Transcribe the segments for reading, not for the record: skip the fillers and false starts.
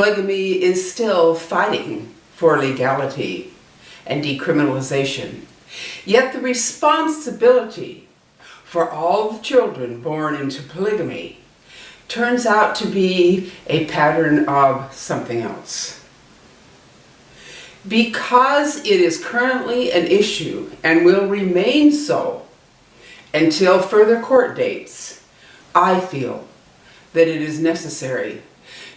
Polygamy is still fighting for legality and decriminalization. Yet the responsibility for all the children born into polygamy turns out to be a pattern of something else. Because it is currently an issue and will remain so until further court dates, I feel that it is necessary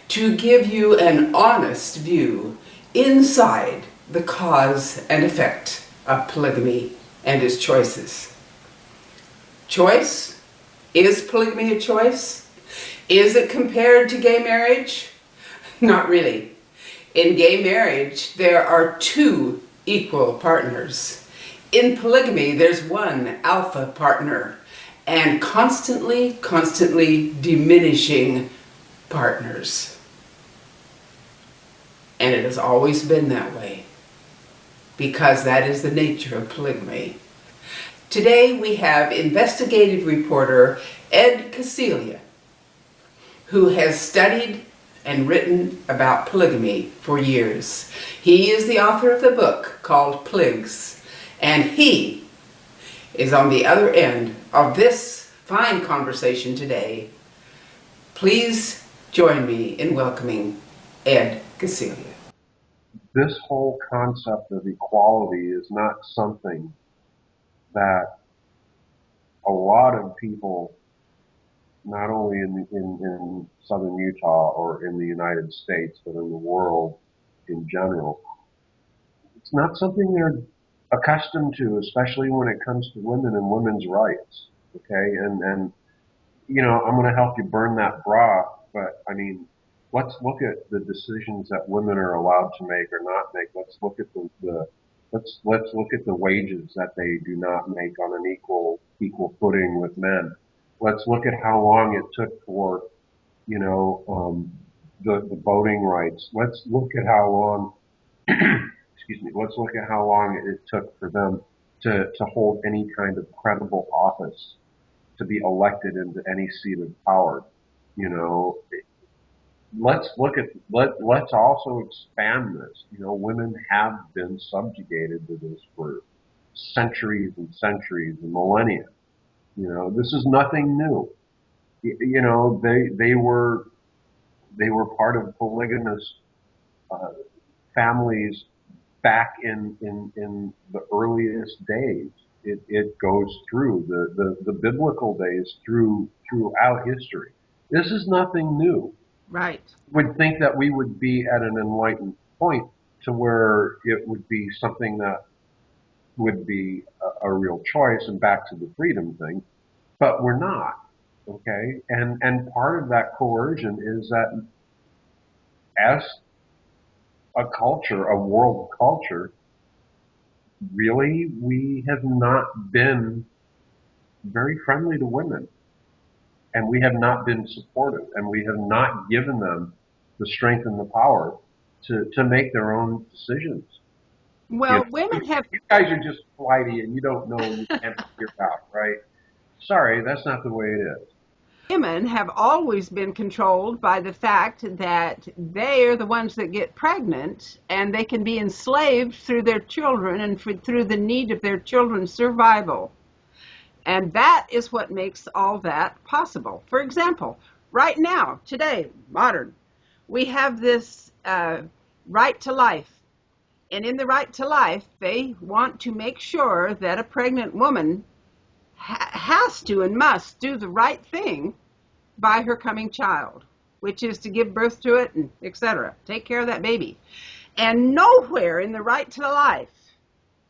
to give you an honest view inside the cause and effect of polygamy and its choices. Choice? Is polygamy a choice? Is it compared to gay marriage? Not really. In gay marriage, there are two equal partners. In polygamy, there's one alpha partner and constantly diminishing partners. And it has always been that way, because that is the nature of polygamy. Today we have investigative reporter Ed Casilia, who has studied and written about polygamy for years. He is the author of the book called Pligs, and he is on the other end of this fine conversation today. Please join me in welcoming Ed Casilia. This whole concept of equality is not something that a lot of people, not only in southern Utah or in the United States, but in the world in general, it's not something they're accustomed to, especially when it comes to women and women's rights. Okay, and you know, I'm going to help you burn that bra, but I mean, let's look at the decisions that women are allowed to make or not make. Let's look at let's look at the wages that they do not make on an equal footing with men. Let's look at how long it took for, you know, the voting rights. Let's look at how long, excuse me, let's look at how long it took for them to hold any kind of credible office, to be elected into any seat of power. You know, let's also expand this. You know, women have been subjugated to this for centuries and centuries and millennia. You know, this is nothing new. You know, they were part of polygamous uh, families back in the earliest days. It goes through the biblical days throughout history. This is nothing new. Right. Would think that we would be at an enlightened point to where it would be something that would be a real choice and back to the freedom thing, but we're not. Okay, and part of that coercion is that as a culture, a world culture, really we have not been very friendly to women, and we have not been supportive, and we have not given them the strength and the power to make their own decisions. You Well, know, women have you guys are just flighty and you don't know and you can't figure it out, right? Sorry, that's not the way it is. women have always been controlled by the fact that they are the ones that get pregnant, and they can be enslaved through their children and through the need of their children's survival. And that is what makes all that possible. For example, right now, today, modern, we have this right to life. And in the right to life, they want to make sure that a pregnant woman has to and must do the right thing by her coming child, which is to give birth to it and etc. Take care of that baby. And nowhere in the right to life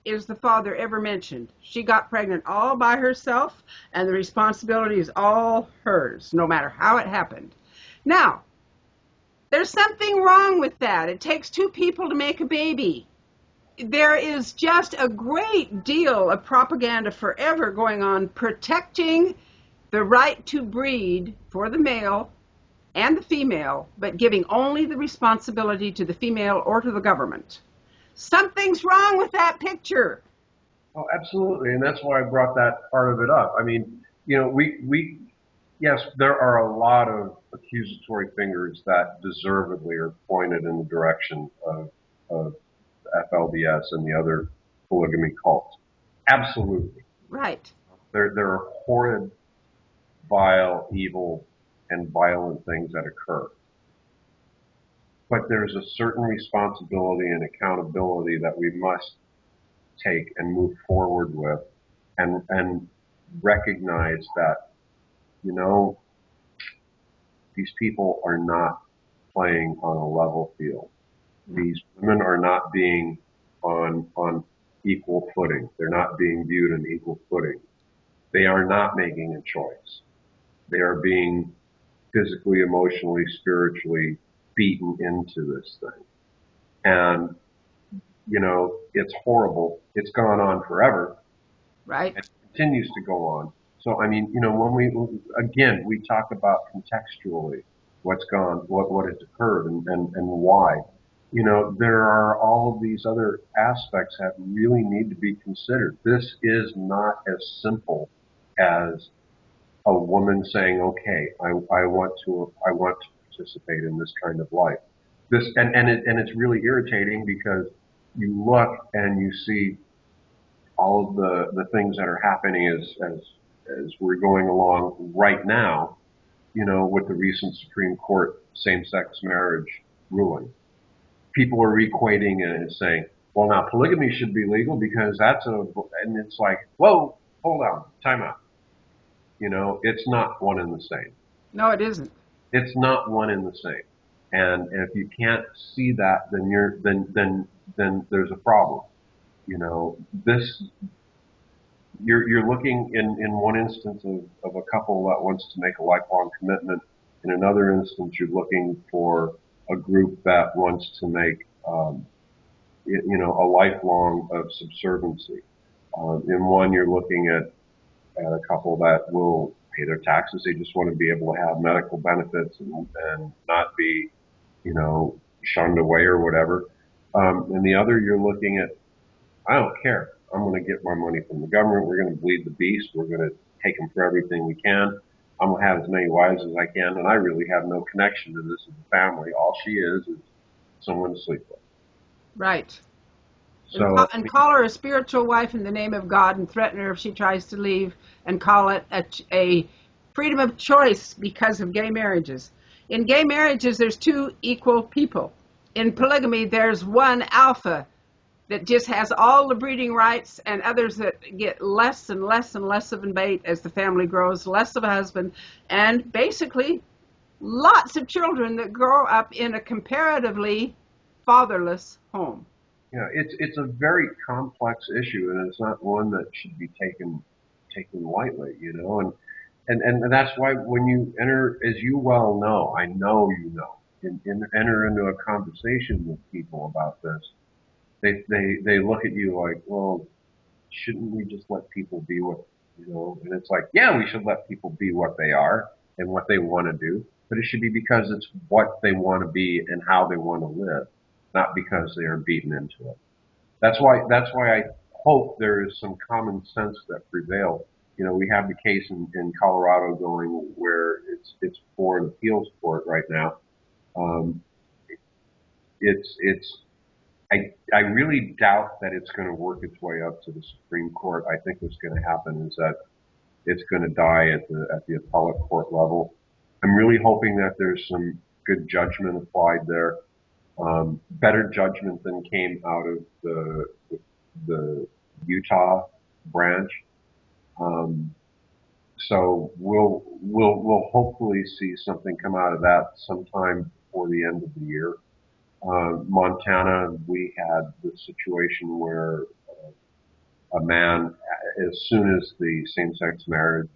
is the father ever mentioned. She got pregnant all by herself, and the responsibility is all hers, no matter how it happened. Now, there's something wrong with that. It takes two people to make a baby. There is just a great deal of propaganda forever going on protecting the right to breed for the male and the female, but giving only the responsibility to the female or to the government. Something's wrong with that picture. Oh, absolutely, and that's why I brought that part of it up. I mean, you know, we yes, there are a lot of accusatory fingers that deservedly are pointed in the direction of FLDS and the other polygamy cults. Absolutely. Right. There are horrid, vile, evil, and violent things that occur. But there's a certain responsibility and accountability that we must take and move forward with and recognize that, you know, these people are not playing on a level field. No. These women are not being on equal footing. They're not being viewed on equal footing. They are not making a choice. They are being physically, emotionally, spiritually beaten into this thing. And, you know, it's horrible. It's gone on forever Right. and continues to go on. So, I mean, you know, when we talk about contextually what's gone, what has occurred and why, you know, there are all of these other aspects that really need to be considered. This is not as simple as a woman saying, okay, I want to participate in this kind of life. And it's really irritating because you look and you see all of the things that are happening as we're going along right now, you know, with the recent Supreme Court same-sex marriage ruling. People are equating it and saying, well, now polygamy should be legal because and it's like, whoa, hold on, time out. You know, it's not one and the same. No, it isn't. It's not one and the same. And if you can't see that, then there's a problem. You know, you're looking in one instance of a couple that wants to make a lifelong commitment. In another instance, you're looking for a group that wants to make, you know, a lifelong of subserviency. In one, you're looking at a couple that will pay their taxes. They just want to be able to have medical benefits and not be, you know, shunned away or whatever. And the other, you're looking at, I don't care. I'm going to get my money from the government. We're going to bleed the beast. We're going to take them for everything we can. I'm going to have as many wives as I can. And I really have no connection to this as a family. All she is someone to sleep with. Right. So, I And mean, call her a spiritual wife in the name of God and threaten her if she tries to leave and call it a freedom of choice because of gay marriages. In gay marriages, there's two equal people. In polygamy, there's one alpha that just has all the breeding rights and others that get less and less and less of a mate as the family grows, less of a husband, and basically lots of children that grow up in a comparatively fatherless home. yeah, it's a very complex issue, and it's not one that should be taken lightly, you know. And that's why when you enter, as you well know, I know you know, enter into a conversation with people about this, they look at you like, well, shouldn't we just let people be what, you know? And it's like, yeah, we should let people be what they are and what they want to do, but it should be because it's what they want to be and how they want to live, not because they are beaten into it. That's why I hope there is some common sense that prevails. You know, we have the case in Colorado going where it's for an appeals court right now. Um, it's I really doubt that it's going to work its way up to the Supreme Court. I think what's going to happen is that it's going to die at the appellate court level. I'm really hoping that there's some good judgment applied there, better judgment than came out of the Utah branch. Um, so we'll hopefully see something come out of that sometime before the end of the year. Montana, we had the situation where a man, as soon as the same-sex marriage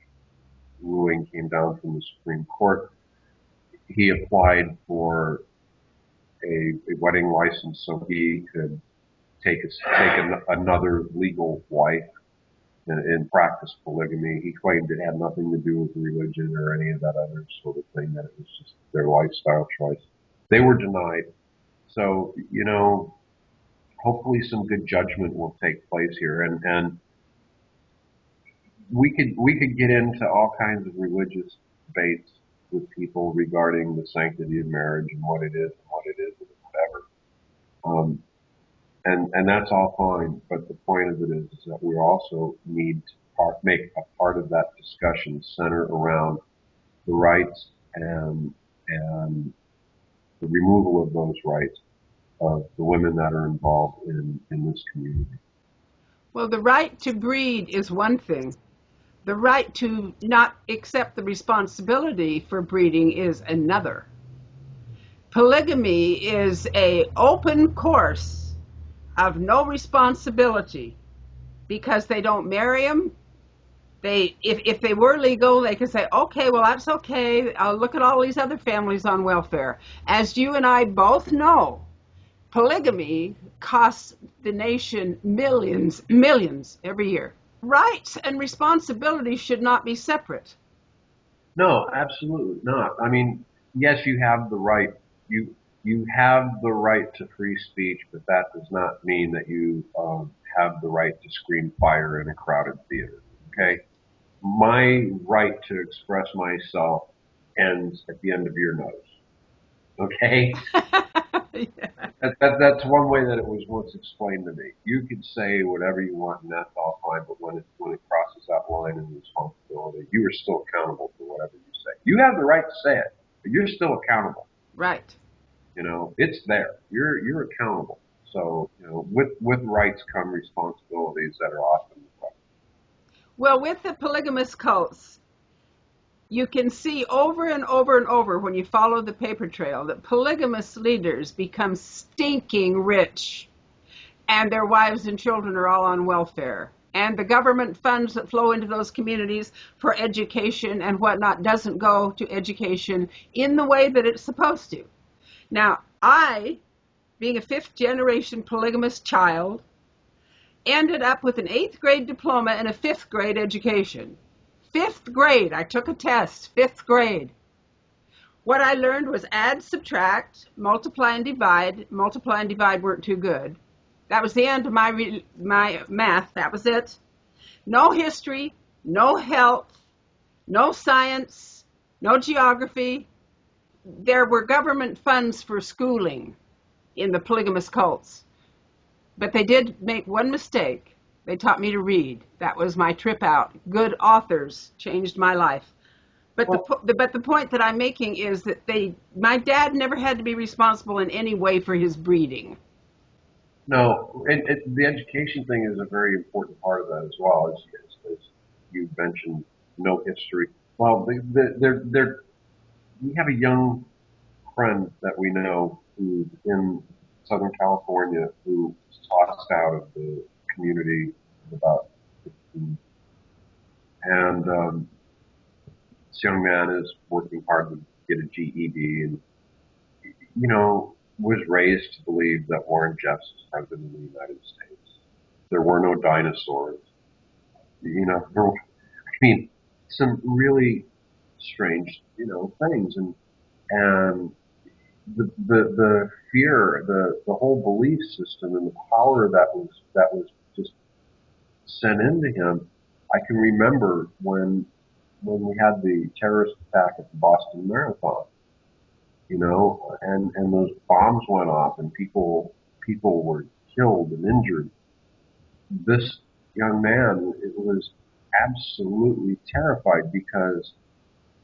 ruling came down from the Supreme Court, he applied for a wedding license so he could another legal wife and practice polygamy. He claimed it had nothing to do with religion or any of that other sort of thing, that it was just their lifestyle choice. They were denied. So, you know, hopefully some good judgment will take place here. And we could get into all kinds of religious debates with people regarding the sanctity of marriage and what it is and what it isn't and whatever. And that's all fine, but the point of it is that we also need to make a part of that discussion center around the rights and the removal of those rights of the women that are involved in this community. Well, the right to breed is one thing. The right to not accept the responsibility for breeding is another. Polygamy is a open course of no responsibility because they don't marry them. If they were legal, they could say, okay, well, that's okay. I'll look at all these other families on welfare. As you and I both know, polygamy costs the nation millions every year. Rights and responsibilities should not be separate. No, absolutely not. I mean, yes, you have the right. You have the right to free speech, but that does not mean that you have the right to scream fire in a crowded theater. Okay, my right to express myself ends at the end of your nose. Okay, Yeah. that's one way that it was once explained to me. You could say whatever you want, and that's all fine. But when it crosses that line in responsibility, you are still accountable for whatever you say. You have the right to say it, but you're still accountable. Right. You know, it's there. You're accountable. So with rights come responsibilities that are often neglected. Well, with the polygamous cults, you can see over and over and over when you follow the paper trail that polygamous leaders become stinking rich and their wives and children are all on welfare. And the government funds that flow into those communities for education and whatnot doesn't go to education in the way that it's supposed to. Now, I, being a fifth generation polygamous child, ended up with an eighth grade diploma and a fifth grade education. Fifth grade, I took a test, fifth grade. What I learned was add, subtract, multiply and divide. Multiply and divide weren't too good. That was the end of my math. That was it. No history, no health, no science, no geography. There were government funds for schooling in the polygamous cults. But they did make one mistake. They taught me to read. That was my trip out. Good authors changed my life. But Well, the point that I'm making is that my dad never had to be responsible in any way for his breeding. no, the education thing is a very important part of that as well, as you mentioned, no history. Well, we have a young friend that we know who's in Southern California who was tossed out of the community at about 15. And this young man is working hard to get a GED and, was raised to believe that Warren Jeffs is president of the United States. There were no dinosaurs. I mean, some really strange, things. And the fear, the whole belief system and the power that was just sent into him. I can remember when we had the terrorist attack at the Boston Marathon, and those bombs went off and people were killed and injured. This young man, it was absolutely terrified because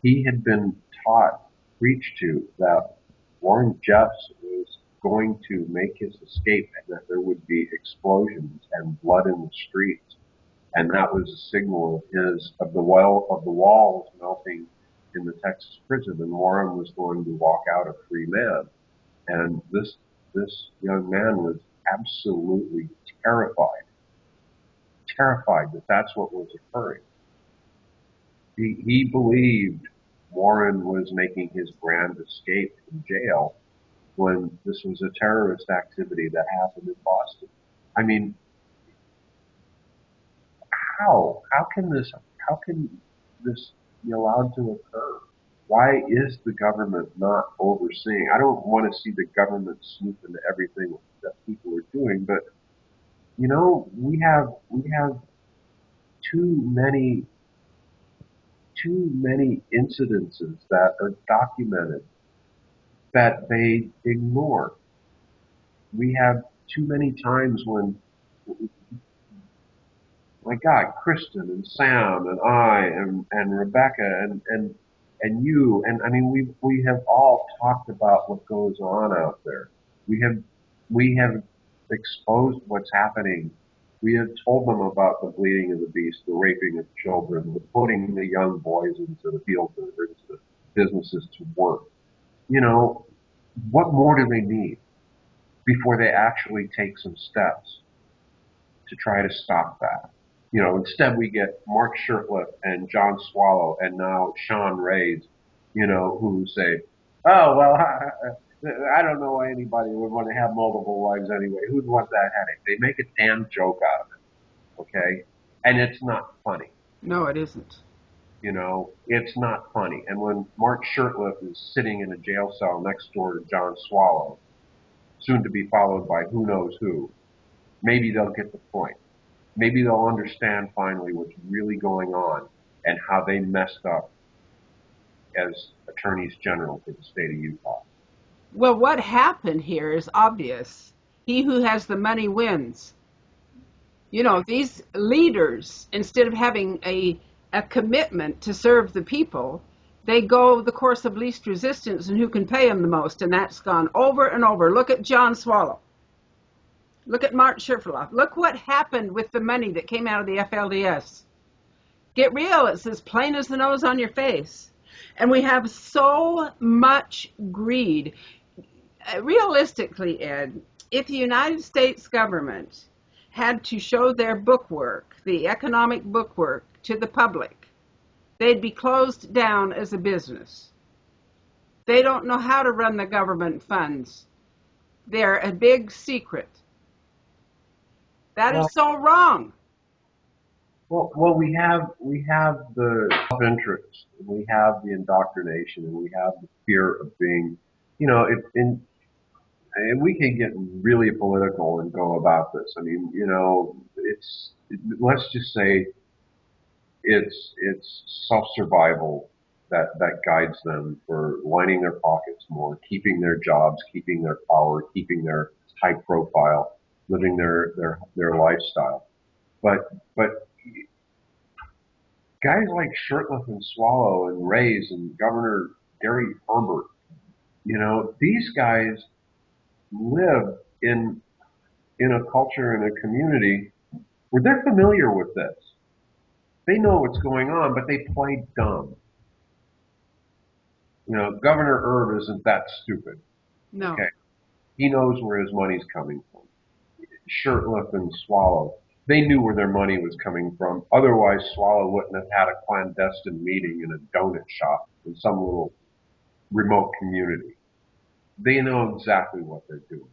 he had been taught, preached to, that Warren Jeffs was going to make his escape and that there would be explosions and blood in the streets. And that was a signal of the walls melting in the Texas prison, and Warren was going to walk out a free man. And this young man was absolutely terrified that that's what was occurring. He believed Warren was making his grand escape from jail when this was a terrorist activity that happened in Boston. I mean, how can this be allowed to occur? Why is the government not overseeing? I don't want to see the government snoop into everything that people are doing, but we have too too many incidences that are documented that they ignore. We have too many times when, my God, Kristen and Sam and I and Rebecca and you, and I mean, we have all talked about what goes on out there. We have exposed what's happening. We have told them about the bleeding of the beast, the raping of children, the putting the young boys into the fields or into the businesses to work. You know, what more do they need before they actually take some steps to try to stop that? Instead we get Mark Shurtleff and John Swallow and now Sean Reyes, who say, oh, well, I don't know why anybody would want to have multiple wives anyway. Who'd want that headache? They make a damn joke out of it, okay? And it's not funny. No, it isn't. It's not funny. And when Mark Shurtleff is sitting in a jail cell next door to John Swallow, soon to be followed by who knows who, maybe they'll get the point. Maybe they'll understand finally what's really going on and how they messed up as attorneys general for the state of Utah. Well, what happened here is obvious. He who has the money wins. These leaders, instead of having a commitment to serve the people, they go the course of least resistance and who can pay them the most. And that's gone over and over. Look at John Swallow. Look at Mark Shurtleff. Look what happened with the money that came out of the FLDS. Get real. It's as plain as the nose on your face. And we have so much greed. Realistically, Ed, if the United States government had to show their bookwork, the economic bookwork, to the public, they'd be closed down as a business. They don't know how to run the government funds. They're a big secret. That Well, is so wrong. well, we have the self-interest, and we have the indoctrination, and we have the fear of being, and we can get really political and go about this. I mean, let's just say it's self-survival that guides them for lining their pockets more, keeping their jobs, keeping their power, keeping their high profile, living their lifestyle. But guys like Shurtleff and Swallow and Reyes and Governor Gary Herbert, these guys live in a culture and a community where they're familiar with this. They know what's going on, but they play dumb. Governor Irv isn't that stupid. No. Okay, he knows where his money's coming from. Shurtleff and Swallow, they knew where their money was coming from. Otherwise, Swallow wouldn't have had a clandestine meeting in a donut shop in some little remote community. They know exactly what they're doing.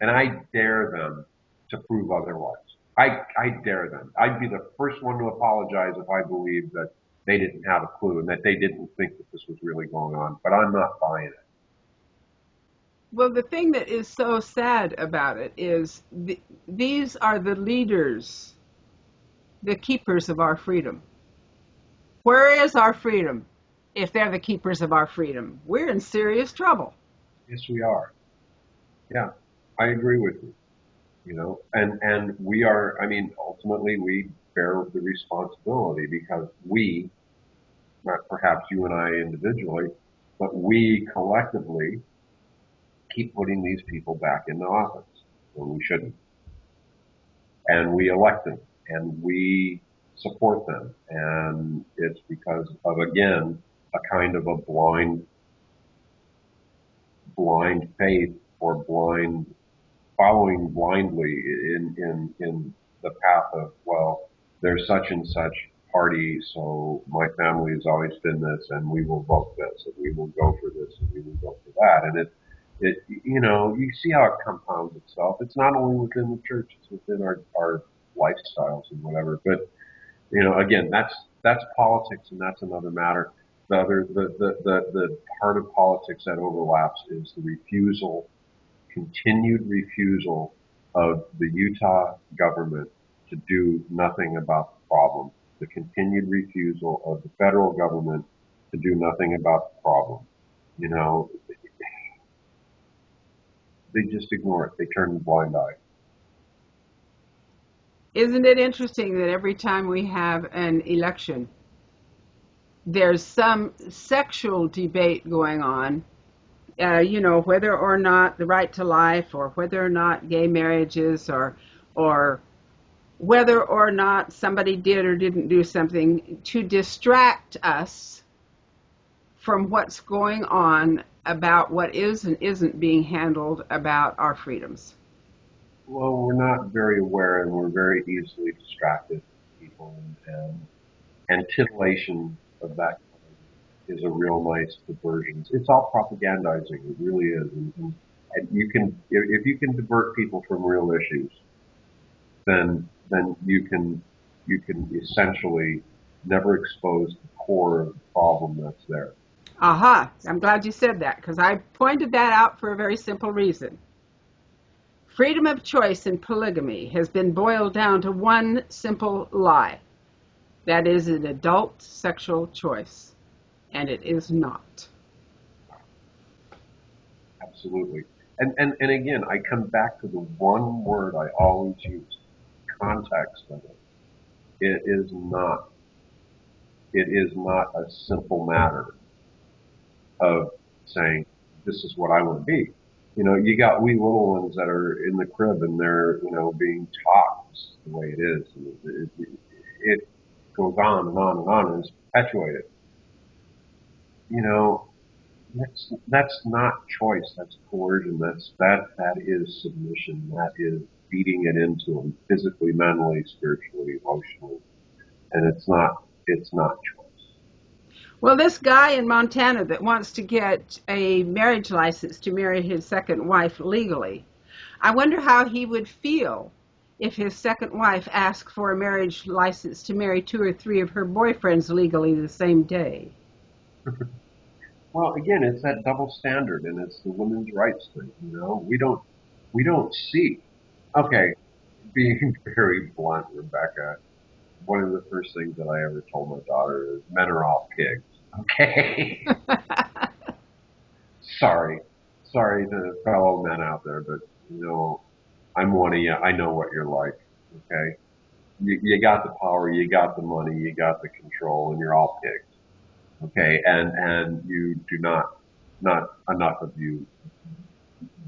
And I dare them to prove otherwise. I dare them. I'd be the first one to apologize if I believed that they didn't have a clue and that they didn't think that this was really going on. But I'm not buying it. Well, the thing that is so sad about it is these are the leaders, the keepers of our freedom. Where is our freedom if they're the keepers of our freedom? We're in serious trouble. Yes, we are. Yeah, I agree with you. And we are. I mean, ultimately, we bear the responsibility because we, not perhaps you and I individually, but we collectively keep putting these people back into office when we shouldn't. And we elect them and we support them. And it's because of, again, a kind of a blind faith or blind following blindly in the path of, well, there's such and such party, so my family has always been this, and we will vote this, and we will go for this, and we will go for that. And you see how it compounds itself. It's not only within the church, it's within our lifestyles and whatever. But, again, that's politics, and that's another matter. The part of politics that overlaps is the continued refusal of the Utah government to do nothing about the problem the continued refusal of the federal government to do nothing about the problem. You know, they just ignore it. They turn a blind eye. Isn't it interesting that every time we have an election, there's some sexual debate going on, whether or not the right to life, or whether or not gay marriages, or whether or not somebody did or didn't do something to distract us from what's going on about what is and isn't being handled about our freedoms. Well, we're not very aware, and we're very easily distracted people, and titillation of that is a real nice diversion. It's all propagandizing. It really is. And you can, if you can divert people from real issues, then you can essentially never expose the core of the problem that's there. Aha, I'm glad you said that, because I pointed that out for a very simple reason. Freedom of choice in polygamy has been boiled down to one simple lie. That is an adult sexual choice. And it is not. Absolutely. And again, I come back to the one word I always use: context of it. It is not. It is not a simple matter of saying, this is what I want to be. You got wee little ones that are in the crib, and they're, being taught this is the way it is. And it goes on and on and on, and it's perpetuated. You know, that's not choice. That's coercion. That is submission. That is feeding it into them physically, mentally, spiritually, emotionally, and it's not choice. Well, this guy in Montana that wants to get a marriage license to marry his second wife legally, I wonder how he would feel if his second wife asked for a marriage license to marry two or three of her boyfriends legally the same day. Well, again, it's that double standard, and it's the women's rights thing. We don't see. Okay, being very blunt, Rebecca, one of the first things that I ever told my daughter is men are all pigs. Okay. sorry. Sorry to the fellow men out there, but I'm one of you. I know what you're like. Okay. You got the power, you got the money, you got the control, and you're all pigs. Okay. And you do not enough of you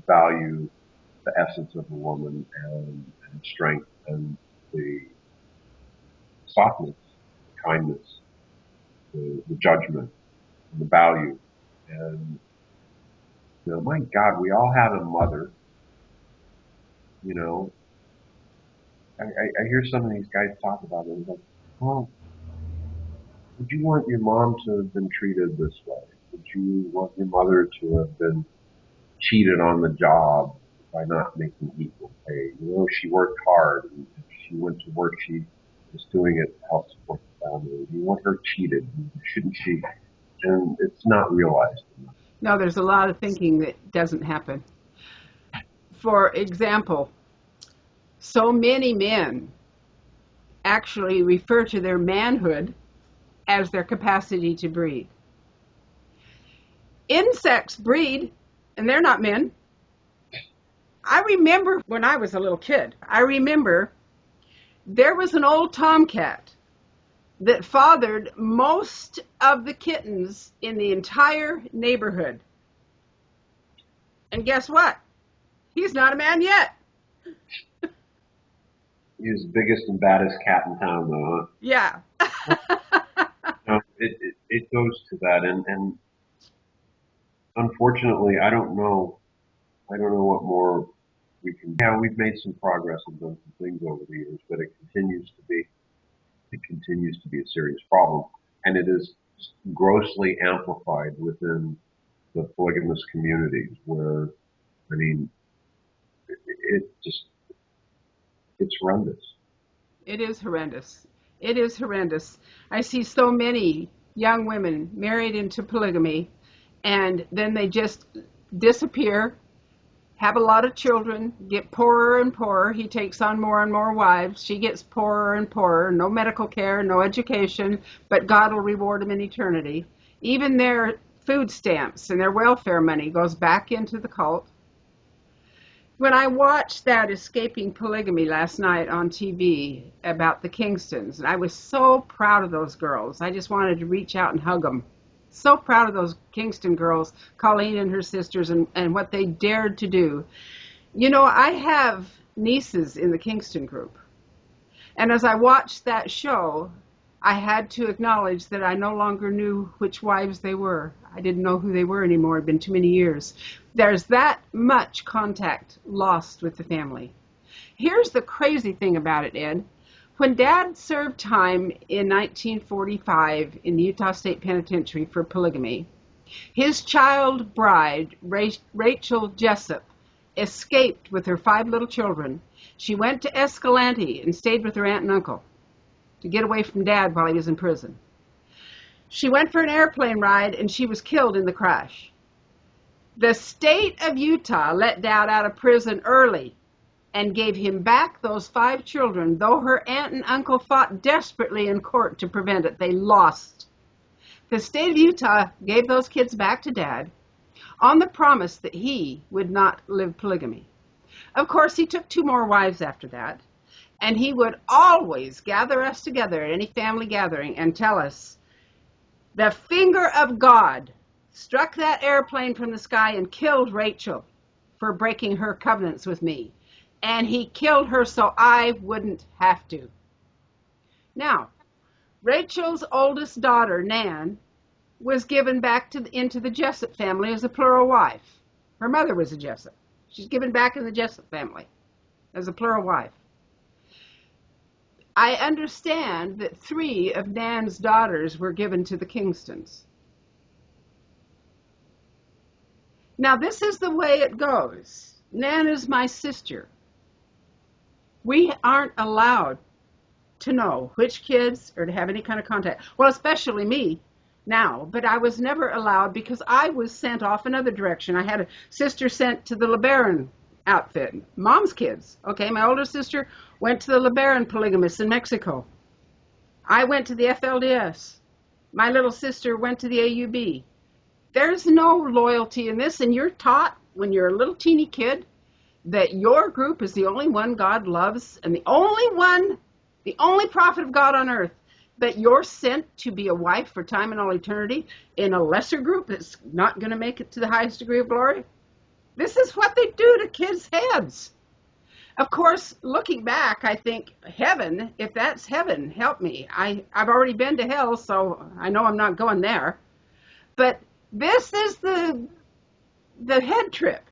value the essence of a woman, and strength, and the softness, the kindness, the judgment, and the value. And my God, we all have a mother. You know, I hear some of these guys talk about it. It's like, well, would you want your mom to have been treated this way? Would you want your mother to have been cheated on the job by not making equal pay? She worked hard, and if she went to work, she was doing it to help support the family. You want her cheated, shouldn't she? And it's not realized enough. No, there's a lot of thinking that doesn't happen. For example, so many men actually refer to their manhood as their capacity to breed. Insects breed, and they're not men. I remember when I was a little kid, I remember there was an old tomcat that fathered most of the kittens in the entire neighborhood. And guess what? He's not a man yet. He's the biggest and baddest cat in town, though. Yeah. Huh? It goes to that, and unfortunately, I don't know. I don't know what more we can. Yeah, we've made some progress and done some things over the years, but it continues to be a serious problem, and it is grossly amplified within the polygamous communities, where, I mean, it just it's horrendous. It is horrendous. It is horrendous. I see so many young women married into polygamy, and then they just disappear, have a lot of children, get poorer and poorer. He takes on more and more wives. She gets poorer and poorer. No medical care, no education, but God will reward them in eternity. Even their food stamps and their welfare money goes back into the cult. When I watched that Escaping Polygamy last night on TV about the Kingstons, I was so proud of those girls. I just wanted to reach out and hug them. So proud of those Kingston girls, Colleen and her sisters, and what they dared to do. You know, I have nieces in the Kingston group. And as I watched that show, I had to acknowledge that I no longer knew which wives they were. I didn't know who they were anymore. It had been too many years. There's that much contact lost with the family. Here's the crazy thing about it, Ed. When Dad served time in 1945 in the Utah State Penitentiary for polygamy, his child bride, Rachel Jessup, escaped with her 5 little children. She went to Escalante and stayed with her aunt and uncle to get away from Dad while he was in prison. She went for an airplane ride and she was killed in the crash. The state of Utah let Dad out of prison early and gave him back those 5 children, though her aunt and uncle fought desperately in court to prevent it. They lost. The state of Utah gave those kids back to Dad on the promise that he would not live polygamy. Of course, he took 2 more wives after that, and he would always gather us together at any family gathering and tell us, the finger of God struck that airplane from the sky and killed Rachel for breaking her covenants with me. And he killed her so I wouldn't have to. Now, Rachel's oldest daughter, Nan, was given back into the Jessup family as a plural wife. Her mother was a Jessup. She's given back in the Jessup family as a plural wife. I understand that 3 of Nan's daughters were given to the Kingstons. Now, this is the way it goes. Nan is my sister. We aren't allowed to know which kids or to have any kind of contact. Well, especially me now, but I was never allowed because I was sent off another direction. I had a sister sent to the LeBaron outfit, mom's kids. Okay, my older sister went to the LeBaron polygamists in Mexico. I went to the FLDS. My little sister went to the AUB. There's no loyalty in this, and you're taught when you're a little teeny kid that your group is the only one God loves and the only prophet of God on earth, that you're sent to be a wife for time and all eternity in a lesser group that's not going to make it to the highest degree of glory. This is what they do to kids' heads. Of course, looking back, I think, heaven, if that's heaven, help me. I've already been to hell, so I know I'm not going there. But this is the head trip.